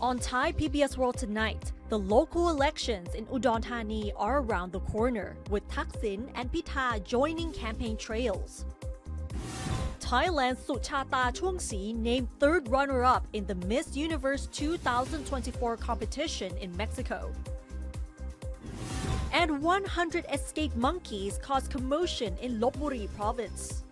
On Thai PBS World Tonight, the local elections in Udon Thani are around the corner, with Thaksin and Pitha joining campaign trails. Thailand's Suchata Chungsi named third runner-up in the Miss Universe 2024 competition in Mexico. And 100 escaped monkeys caused commotion in Lop Buri province.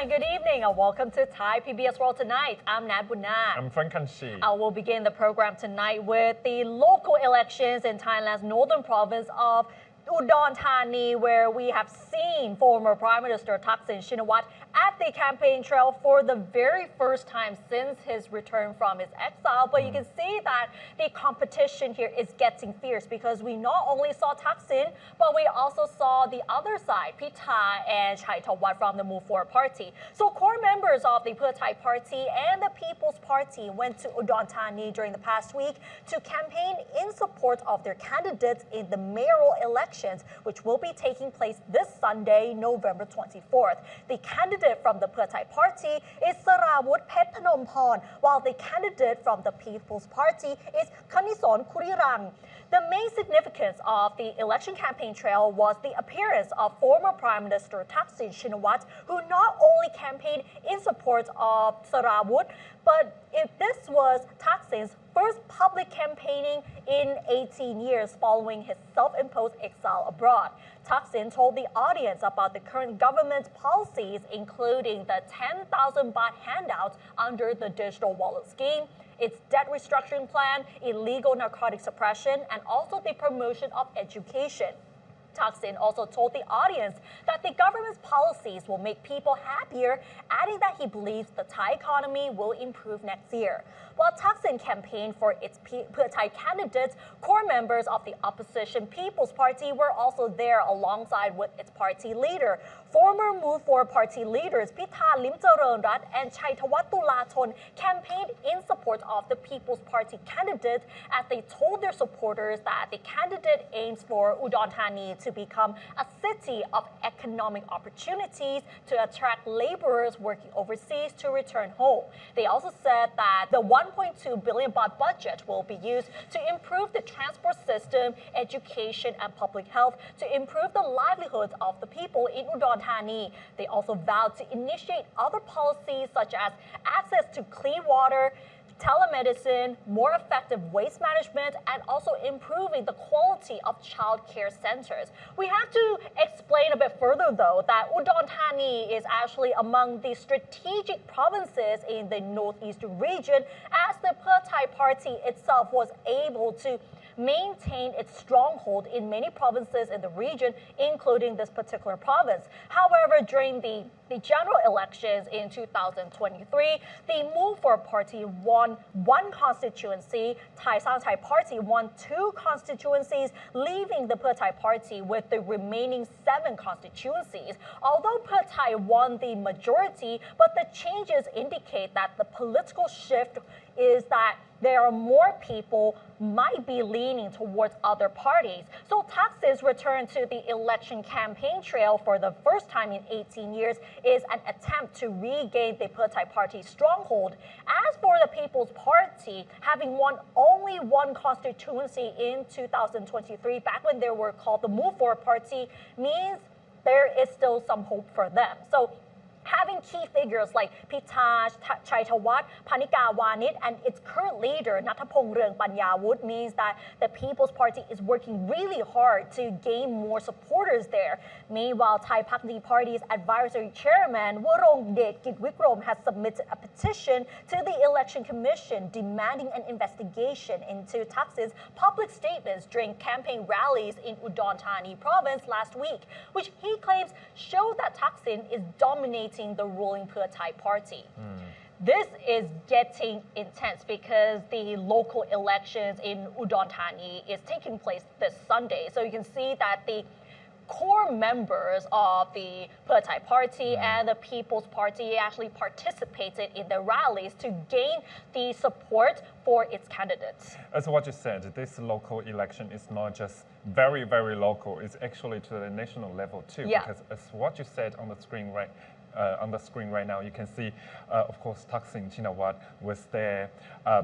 Good evening and welcome to Thai PBS World Tonight. I'm Nat Bunat. I'm Frank Kanshi. I will begin the program tonight with the local elections in Thailand's northern province of Udon Thani, where we have seen former Prime Minister Thaksin Shinawatra at the campaign trail for the very first time since his return from his exile. But you can see that the competition here is getting fierce because we not only saw Thaksin, but we also saw the other side, Pitha and Paetongtarn from the Move Forward Party. So core members of the Pheu Thai Party and the People's Party went to Udon Thani during the past week to campaign in support of their candidates in the mayoral elections, which will be taking place this Sunday, November 24th. The candidate from the Pheu Thai Party is Sarawut Phnom, while the candidate from the People's Party is Kanisorn Kurirang. The main significance of the election campaign trail was the appearance of former Prime Minister Thaksin Shinawatra, who not only campaigned in support of Sarawut, but this was Thaksin's first public campaigning in 18 years following his self-imposed exile abroad. Thaksin told the audience about the current government's policies, including the 10,000 baht handouts under the digital wallet scheme, its debt restructuring plan, illegal narcotic suppression, and also the promotion of education. Thaksin also told the audience that the government's policies will make people happier, adding that he believes the Thai economy will improve next year. While Thaksin campaigned for its Pheu Thai candidates, core members of the opposition People's Party were also there alongside with its party leader. Former Move Forward Party leaders Pitha Limcharoenrat and Paetongtarn Tulathorn campaigned in support of the People's Party candidate as they told their supporters that the candidate aims for Udon Thani to become a city of economic opportunities to attract laborers working overseas to return home. They also said that the 1.2 billion baht budget will be used to improve the transport system, education, and public health to improve the livelihoods of the people in Udon Thani. They also vowed to initiate other policies such as access to clean water, telemedicine, more effective waste management, and also improving the quality of child care centers. We have to explain a bit further, though, that Udon Thani is actually among the strategic provinces in the northeastern region, as the Pheu Thai Party itself was able to maintain its stronghold in many provinces in the region, including this particular province. However, during the general elections in 2023, the Move Forward Party won one constituency, Thai Sang Thai Party won two constituencies, leaving the Pheu Thai Party with the remaining 7 constituencies. Although Pheu Thai won the majority, but the changes indicate that the political shift is that there are more people might be leaning towards other parties. So Thaksin's return to the election campaign trail for the first time in 18 years is an attempt to regain the Pheu Thai Party's stronghold. As for the People's Party, having won only one constituency in 2023, back when they were called the Move Forward Party, means there is still some hope for them. So having key figures like Pitha Paetongtarn, Panika Wanit, and its current leader, Nathapong Reung Panyawut, means that the People's Party is working really hard to gain more supporters there. Meanwhile, Thai Pakdi Party's advisory chairman, Worongdet Kitwikrom, has submitted a petition to the Election Commission demanding an investigation into Thaksin's public statements during campaign rallies in Udon Thani province last week, which he claims show that Thaksin is dominating the ruling Pheu Thai Party. This is getting intense because the local elections in Udon Thani is taking place this Sunday. So you can see that the core members of the Pheu Thai Party and the People's Party actually participated in the rallies to gain the support for its candidates. As what you said, this local election is not just very, very local. It's actually to the national level too. Yeah. Because as what you said on the screen right now, you can see, of course, Thaksin Shinawatra was there,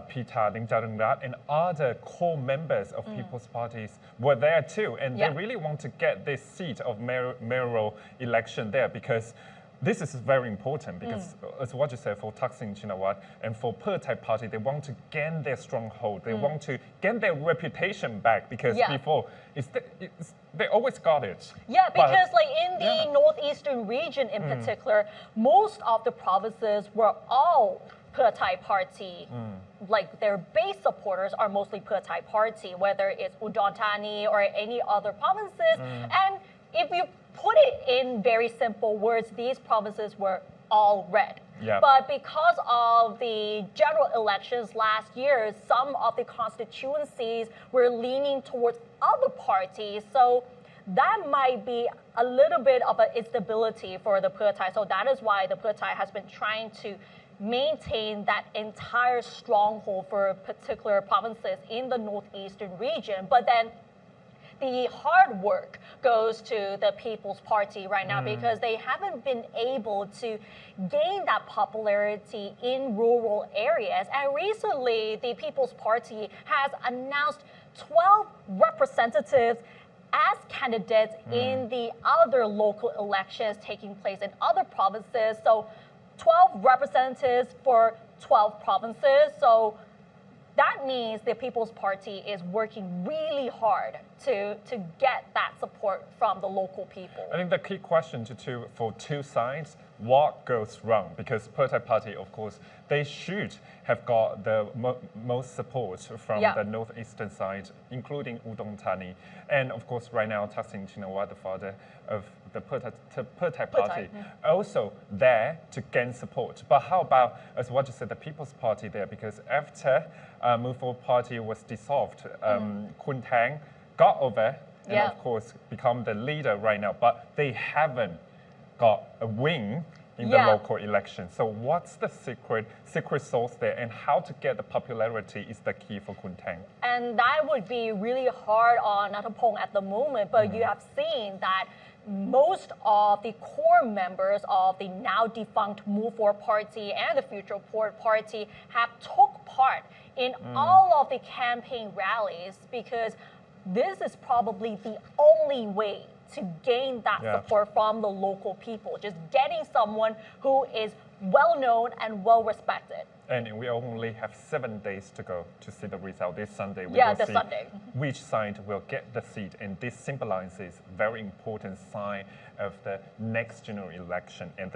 Pita Limjaroenrat, and other core members of People's Parties were there too. And Yeah. they really want to get this seat of mayoral election there because this is very important because, as what you said, for Thaksin Shinawatra and for Thai Party, they want to gain their stronghold. They want to gain their reputation back because Yeah. before, they always got it. Yeah, But- because like in the Yeah. northeastern region in particular, most of the provinces were all Thai Party. Like their base supporters are mostly Thai Party, whether it's Udon Thani or any other provinces. And if you put it in very simple words, these provinces were all red. Yeah. But because of the general elections last year, some of the constituencies were leaning towards other parties. So that might be a little bit of an instability for the Thai. So that is why the Thai has been trying to maintain that entire stronghold for particular provinces in the northeastern region. But then the hard work goes to the People's Party right now because they haven't been able to gain that popularity in rural areas. And recently, the People's Party has announced 12 representatives as candidates in the other local elections taking place in other provinces. So 12 representatives for 12 provinces. So that means the People's Party is working really hard to get that support from the local people. I think the key question for two sides, what goes wrong? Because Thai Party, of course, they should have got the most support from Yeah. the northeastern side, including Udon Thani. And of course, right now, Thaksin Shinawatra, the father of the Thai Party, also there to gain support. But how about, as what you said, the People's Party there? Because after Move Forward Party was dissolved, Khun Thang got over and Yeah. of course become the leader right now. But they haven't got a win in the Yeah. local election. So what's the secret sauce there, and how to get the popularity is the key for Khun Thang. And that would be really hard on Natapong at the moment, but you have seen that most of the core members of the now defunct Move Forward Party and the Future Forward Party have took part in all of the campaign rallies because this is probably the only way to gain that Yeah. support from the local people, just getting someone who is well known and well respected. And we only have 7 days to go to see the result. This Sunday, we Yeah, will this see Sunday. which side will get the seat. And this symbolizes very important sign of the next general election and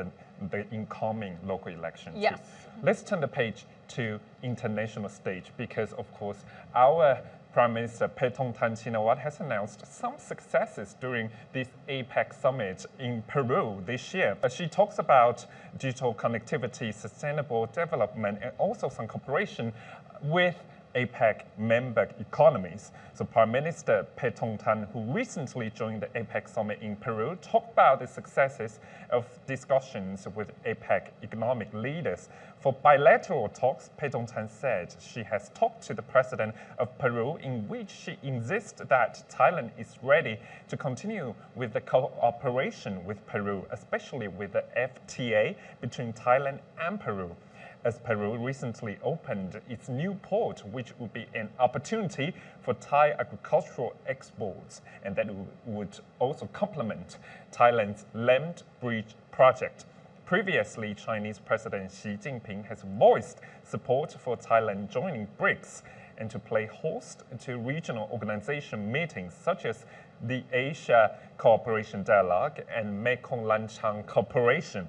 the incoming local election. too. Yes. Let's turn the page to international stage because, of course, our Prime Minister Paetongtarn has announced some successes during this APEC summit in Peru this year. She talks about digital connectivity, sustainable development, and also some cooperation with APEC member economies. So Prime Minister Paetongtarn, who recently joined the APEC summit in Peru, talked about the successes of discussions with APEC economic leaders. For bilateral talks, Paetongtarn said she has talked to the president of Peru, in which she insists that Thailand is ready to continue with the cooperation with Peru, especially with the FTA between Thailand and Peru, as Peru recently opened its new port, which would be an opportunity for Thai agricultural exports, and that would also complement Thailand's Lop Buri project. Previously, Chinese President Xi Jinping has voiced support for Thailand joining BRICS and to play host to regional organization meetings such as the Asia Cooperation Dialogue and Mekong Lanchang Cooperation.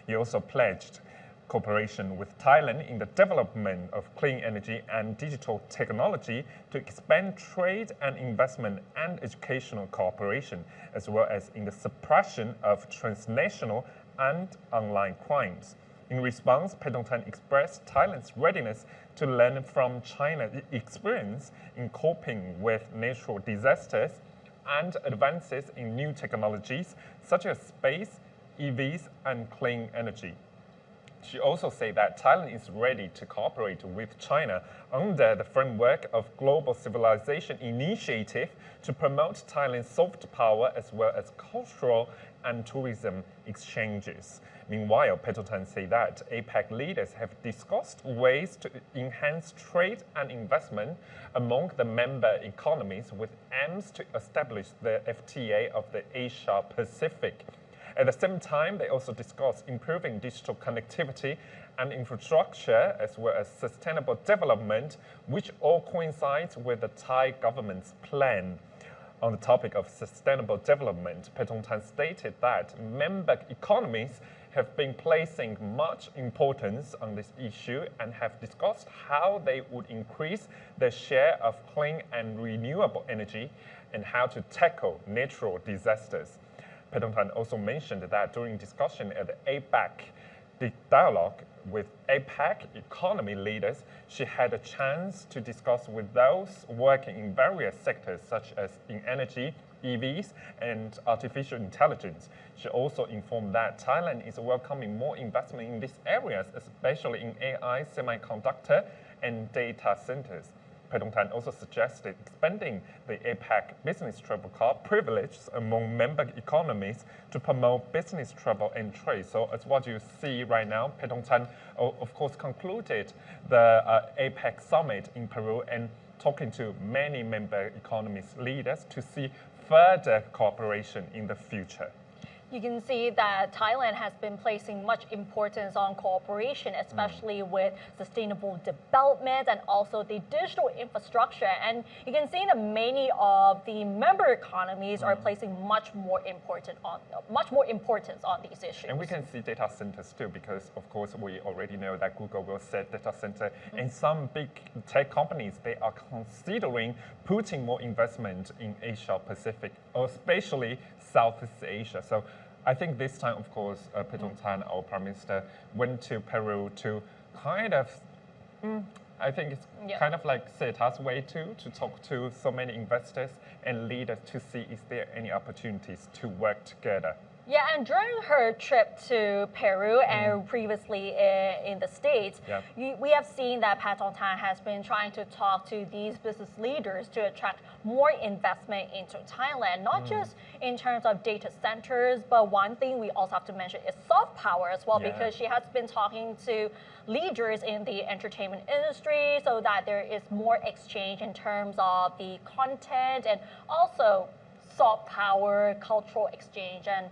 He also pledged cooperation with Thailand in the development of clean energy and digital technology to expand trade and investment and educational cooperation, as well as in the suppression of transnational and online crimes. In response, Paetongtarn expressed Thailand's readiness to learn from China's experience in coping with natural disasters and advances in new technologies such as space, EVs, and clean energy. She also said that Thailand is ready to cooperate with China under the framework of Global Civilization Initiative to promote Thailand's soft power as well as cultural and tourism exchanges. Meanwhile, Paetongtarn said that APEC leaders have discussed ways to enhance trade and investment among the member economies with aims to establish the FTA of the Asia Pacific. At the same time, they also discussed improving digital connectivity and infrastructure as well as sustainable development, which all coincides with the Thai government's plan. On the topic of sustainable development, Paetongtarn stated that member economies have been placing much importance on this issue and have discussed how they would increase their share of clean and renewable energy and how to tackle natural disasters. Paetongtarn also mentioned that during discussion at the APEC, the dialogue with APEC economy leaders, she had a chance to discuss with those working in various sectors such as in energy, EVs, and artificial intelligence. She also informed that Thailand is welcoming more investment in these areas, especially in AI, semiconductor, and data centers. Paetongtarn also suggested expanding the APEC business travel card privilege among member economies to promote business travel and trade. So as what you see right now, Paetongtarn of course concluded the APEC summit in Peru and talking to many member economies leaders to see further cooperation in the future. You can see that Thailand has been placing much importance on cooperation, especially with sustainable development and also the digital infrastructure. And you can see that many of the member economies are placing much more importance on these issues. And we can see data centers too, because of course we already know that Google will set data center, and some big tech companies, they are considering putting more investment in Asia Pacific, or especially Southeast Asia. So I think this time, of course, Paetongtarn, our Prime Minister, went to Peru to kind of, I think it's kind of like CETA's way too, to talk to so many investors and leaders to see is there any opportunities to work together. Yeah, and during her trip to Peru and previously in the States, we have seen that Paetongtarn has been trying to talk to these business leaders to attract more investment into Thailand, not just in terms of data centers, but one thing we also have to mention is soft power as well, because she has been talking to leaders in the entertainment industry so that there is more exchange in terms of the content and also soft power, cultural exchange, and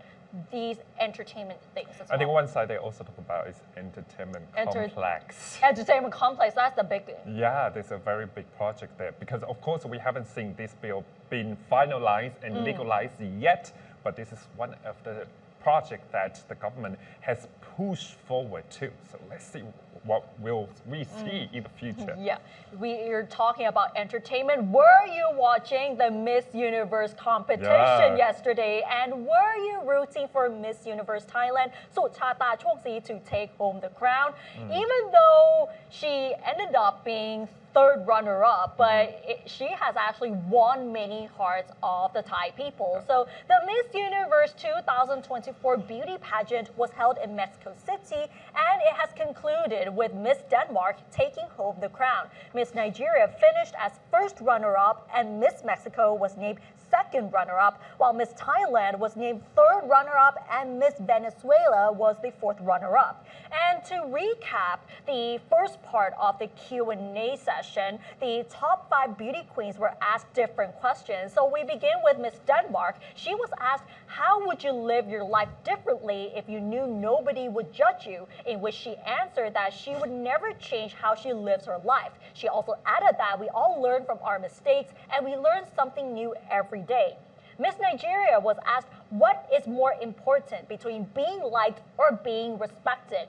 these entertainment things as well. I think one side they also talk about is entertainment complex. Entertainment complex, that's the big thing. Yeah, there's a very big project there because of course we haven't seen this bill being finalized and legalized yet, but this is one of the projects that the government has pushed forward too. So let's see what will we see in the future. Yeah, we are talking about entertainment. Were you watching the Miss Universe competition yesterday? And were you rooting for Miss Universe Thailand, Suchata Chokzi, to take home the crown? Even though she ended up being third runner-up, but she has actually won many hearts of the Thai people. So the Miss Universe 2024 beauty pageant was held in Mexico City, and it has concluded with Miss Denmark taking home the crown. Miss Nigeria finished as first runner-up, and Miss Mexico was named second runner-up, while Miss Thailand was named third runner-up, and Miss Venezuela was the fourth runner-up. And to recap the first part of the Q&A session, the top 5 beauty queens were asked different questions. So we begin with Miss Denmark. She was asked, how would you live your life differently if you knew nobody would judge you? In which she answered that she would never change how she lives her life. She also added that we all learn from our mistakes and we learn something new every day. Miss Nigeria was asked, what is more important between being liked or being respected?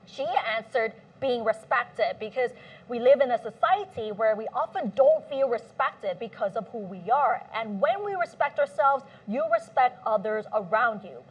She answered, being respected, because we live in a society where we often don't feel respected because of who we are. And when we respect ourselves, you respect others around you.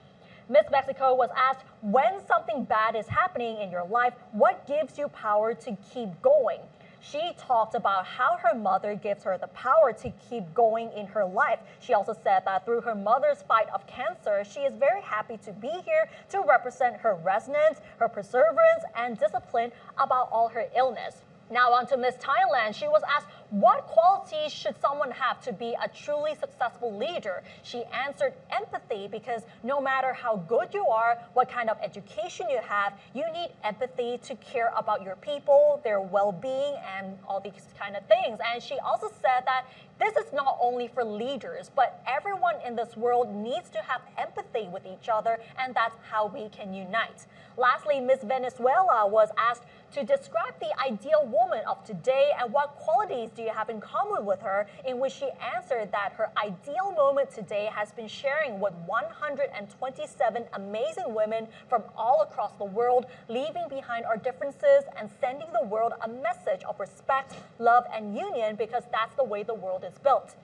Miss Mexico was asked, when something bad is happening in your life, what gives you power to keep going? she talked about how her mother gives her the power to keep going in her life. She also said that through her mother's fight of cancer, she is very happy to be here to represent her resonance, her perseverance, and discipline about all her illness. Now on to Miss Thailand. She was asked, what qualities should someone have to be a truly successful leader? She answered empathy, because no matter how good you are, what kind of education you have, you need empathy to care about your people, their well-being, and all these kind of things. And she also said that this is not only for leaders, but everyone in this world needs to have empathy with each other, and that's how we can unite. Lastly, Miss Venezuela was asked to describe the ideal woman of today and what qualities do you have in common with her, in which she answered that her ideal moment today has been sharing with 127 amazing women from all across the world, leaving behind our differences and sending the world a message of respect, love, and union, because that's the way the world is built.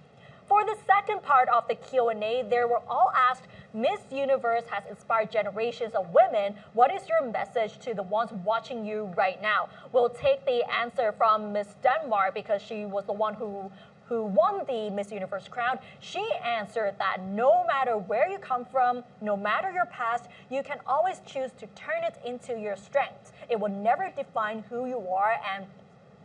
For the second part of the Q&A, they were all asked, Miss Universe has inspired generations of women. What is your message to the ones watching you right now? We'll take the answer from Miss Denmark, because she was the one who won the Miss Universe crown. She answered that no matter where you come from, no matter your past, you can always choose to turn it into your strength. It will never define who you are, and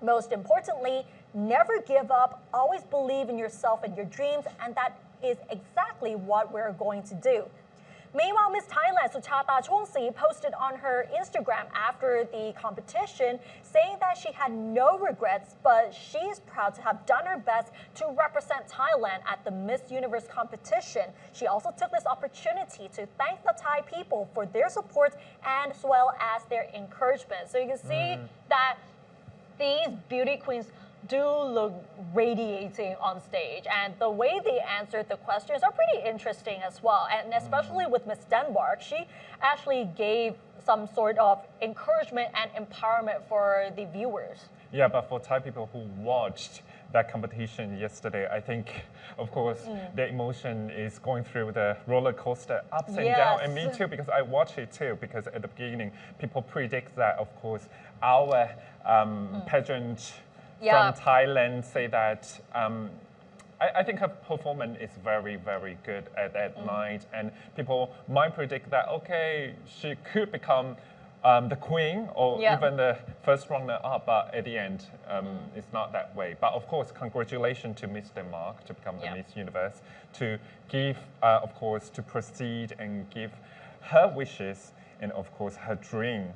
most importantly, never give up, always believe in yourself and your dreams, and that is exactly what we're going to do. Meanwhile, Miss Thailand Suchata Chongsi posted on her Instagram after the competition saying that she had no regrets, but she is proud to have done her best to represent Thailand at the Miss Universe competition. She also took this opportunity to thank the Thai people for their support and as well as their encouragement. So you can see that these beauty queens do look radiating on stage, and the way they answered the questions are pretty interesting as well. And especially with Miss Denmark, she actually gave some sort of encouragement and empowerment for the viewers. Yeah, but for Thai people who watched that competition yesterday, I think, of course, the emotion is going through the roller coaster ups and down. And me too, because I watched it too, because at the beginning, people predict that, of course, our pageant from Thailand say that I think her performance is very, very good at that night. And people might predict that, okay, she could become the queen or even the first runner-up, but at the end, it's not that way. But of course, congratulations to Miss Denmark to become the Miss Universe, to give, of course, to proceed and give her wishes and, of course, her dream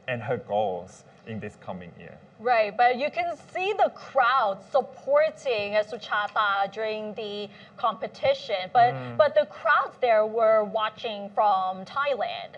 and her goals in this coming year. Right, but you can see the crowd supporting Suchata during the competition, but the crowds there were watching from Thailand.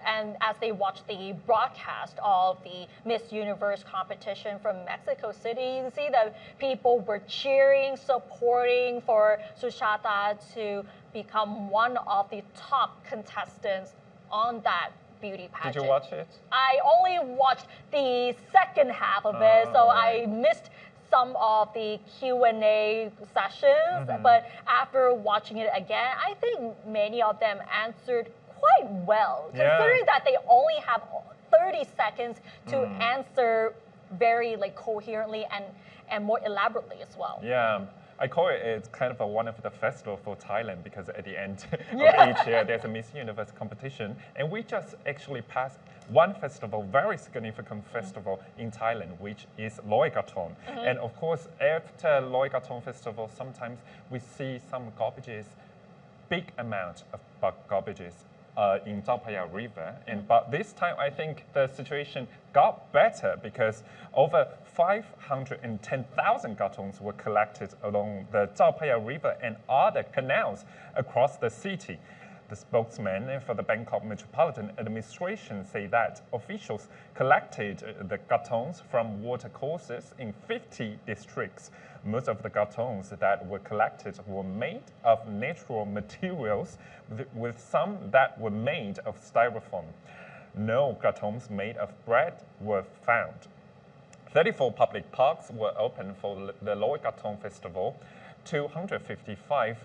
And as they watched the broadcast of the Miss Universe competition from Mexico City, you can see that people were cheering, supporting for Suchata to become one of the top contestants on that beauty pageant. Did you watch it? I only watched the second half of it, so I missed some of the Q&A sessions, but after watching it again, I think many of them answered quite well, considering that they only have 30 seconds to answer very coherently and more elaborately as well. Yeah. I call it, it's kind of one of the festival for Thailand, because at the end of each year there's a Miss Universe competition, and we just actually passed one festival, very significant festival in Thailand, which is Loy Krathong. And of course, after Loy Krathong festival, sometimes we see some garbages, big amount of garbages in Chao Phraya River. But this time, I think the situation got better, because over 510,000 krathongs were collected along the Chao Phraya River and other canals across the city. The spokesman for the Bangkok Metropolitan Administration say that officials collected the krathongs from watercourses in 50 districts. Most of the krathongs that were collected were made of natural materials, with some that were made of styrofoam. No krathongs made of bread were found. 34 public parks were open for the Loy Krathong Festival. 255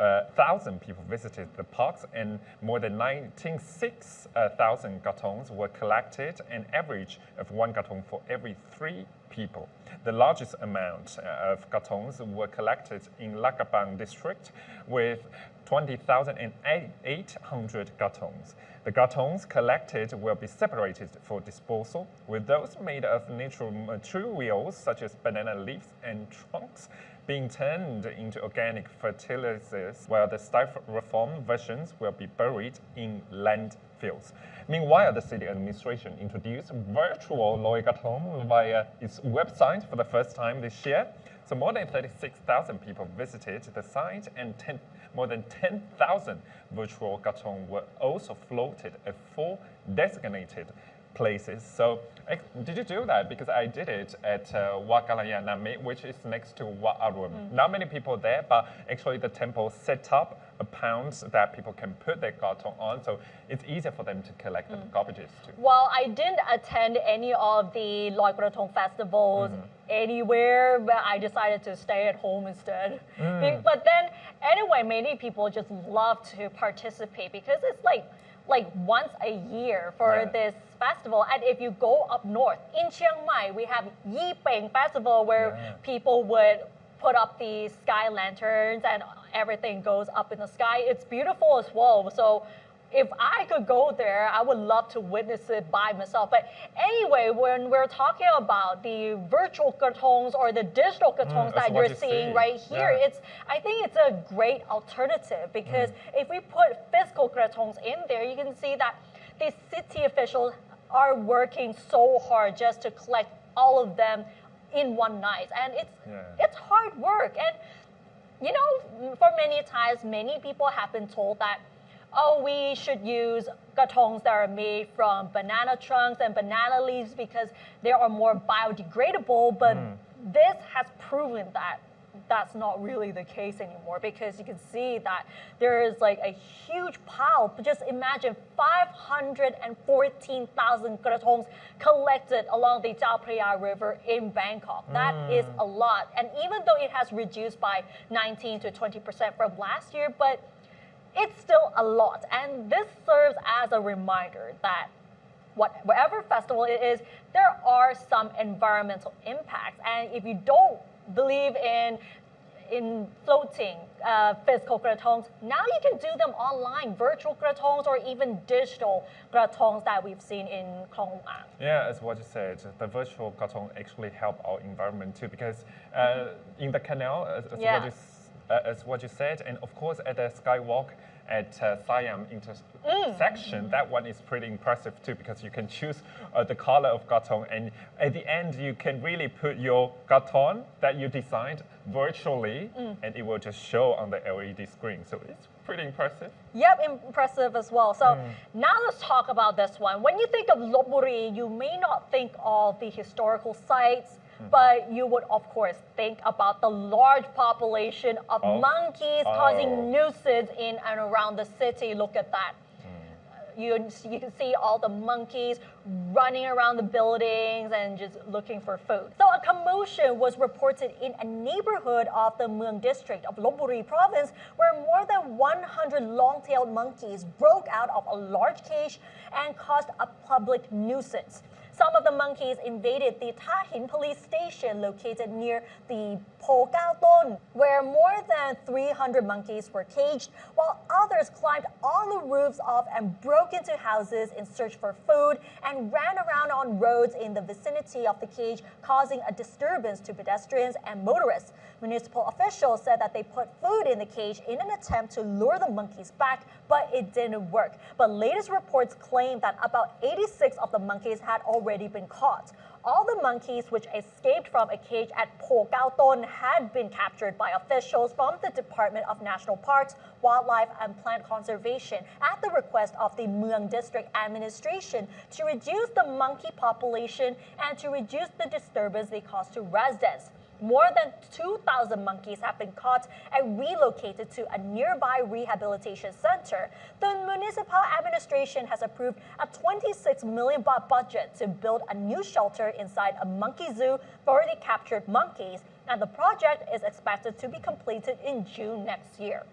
1,000 people visited the parks, and more than 96,000 krathongs were collected, an average of 1 krathong for every 3 people. The largest amount of krathongs were collected in Lakabang district with 20,800 krathongs. The krathongs collected will be separated for disposal, with those made of natural materials such as banana leaves and trunks being turned into organic fertilizers, while the styrofoam versions will be buried in landfills. Meanwhile, the city administration introduced virtual Loi Krathong via its website for the first time this year. So more than 36,000 people visited the site, and more than 10,000 virtual krathong were also floated at 4 designated places. So did you do that? Because I did it at Wat Kalayana, which is next to Wat Arun. Not many people there, but actually the temple set up a pound that people can put their krathong on, so it's easier for them to collect the garbages too. Well, I didn't attend any of the Loi Krathong festivals anywhere, but I decided to stay at home instead. But then, anyway, many people just love to participate because it's like once a year for this festival. And if you go up north, in Chiang Mai, we have Yi Peng Festival where people would put up the sky lanterns and everything goes up in the sky. It's beautiful as well. So if I could go there, I would love to witness it by myself. But anyway, when we're talking about the virtual krathongs or the digital krathongs that you're seeing right here, I think it's a great alternative because if we put physical krathongs in there, you can see that the city officials are working so hard just to collect all of them in one night. And it's hard work. And you know, for many times, many people have been told that, oh, we should use krathongs that are made from banana trunks and banana leaves because they are more biodegradable. But this has proven that that's not really the case anymore because you can see that there is like a huge pile. Just imagine 514,000 krathongs collected along the Chao Phraya River in Bangkok. That is a lot. And even though it has reduced by 19 to 20% from last year, but it's still a lot. And this serves as a reminder that whatever festival it is, there are some environmental impacts. And if you don't believe in floating physical krathongs, now you can do them online, virtual krathongs or even digital krathongs that we've seen in Klong Ang. Yeah, as what you said, the virtual krathong actually help our environment too because in the canal, as what you said, and of course at the skywalk at Siam intersection, that one is pretty impressive too because you can choose the color of krathong, and at the end you can really put your krathong that you designed virtually and it will just show on the LED screen. So it's pretty impressive. Yep, impressive as well. So now let's talk about this one. When you think of Lop Buri, you may not think of the historical sites, but you would, of course, think about the large population of monkeys causing nuisance in and around the city. Look at that. You can see all the monkeys running around the buildings and just looking for food. So a commotion was reported in a neighborhood of the Mueang district of Lop Buri province where more than 100 long-tailed monkeys broke out of a large cage and caused a public nuisance. Some of the monkeys invaded the Ta Hin police station located near the Po Kao Ton, where more than 300 monkeys were caged, while others climbed on the roofs of and broke into houses in search for food and ran around on roads in the vicinity of the cage, causing a disturbance to pedestrians and motorists. Municipal officials said that they put food in the cage in an attempt to lure the monkeys back, but it didn't work. But latest reports claim that about 86 of the monkeys had already been caught. All the monkeys which escaped from a cage at Po Kao Ton had been captured by officials from the Department of National Parks, Wildlife and Plant Conservation at the request of the Mueang District Administration to reduce the monkey population and to reduce the disturbance they cause to residents. More than 2,000 monkeys have been caught and relocated to a nearby rehabilitation center. The municipal administration has approved a 26 million baht budget to build a new shelter inside a monkey zoo for the captured monkeys, and the project is expected to be completed in June next year.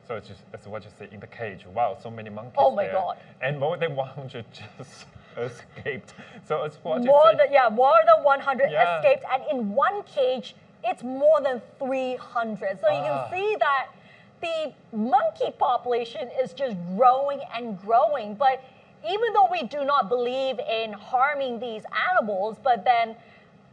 So it's just, as what you say, in the cage. Wow, so many monkeys Oh my there. God. And more than 100 just escaped. So it's what you More say. than, more than 100 Yeah. escaped, and in one cage, it's more than 300. So you can see that the monkey population is just growing and growing. But even though we do not believe in harming these animals, but then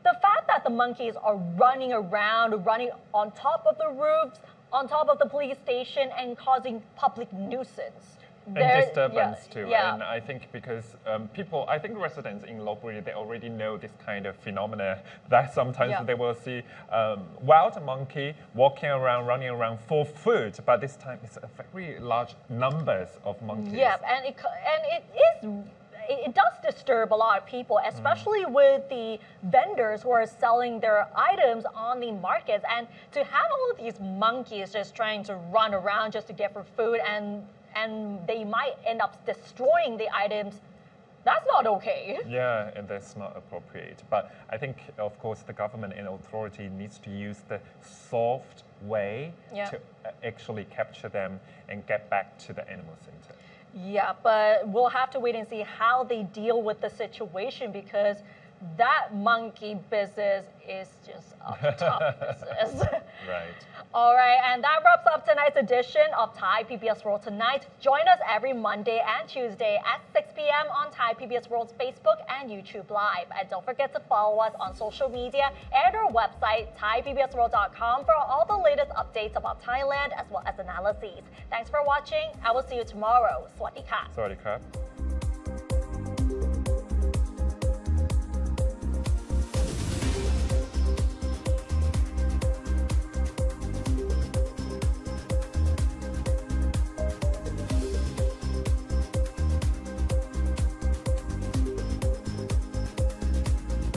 the fact that the monkeys are running around, running on top of the roofs, on top of the police station, and causing public nuisance. And disturbance too. Yeah. And I think because I think residents in Lop Buri, they already know this kind of phenomena that sometimes Yeah. they will see wild monkey walking around, running around for food, but this time it's a very large numbers of monkeys. Yeah, and it does disturb a lot of people, especially with the vendors who are selling their items on the markets. And to have all of these monkeys just trying to run around just to get for food, and they might end up destroying the items, that's not okay. Yeah, and that's not appropriate. But I think, of course, the government and authority needs to use the soft way to actually capture them and get back to the animal center. Yeah, but we'll have to wait and see how they deal with the situation, because that monkey business is just a tough business. Right. All right, and that wraps up tonight's edition of Thai PBS World Tonight. Join us every Monday and Tuesday at 6 p.m. on Thai PBS World's Facebook and YouTube Live. And don't forget to follow us on social media and our website, thaipbsworld.com, for all the latest updates about Thailand as well as analyses. Thanks for watching. I will see you tomorrow. Sawasdee ka. สวัสดีครับ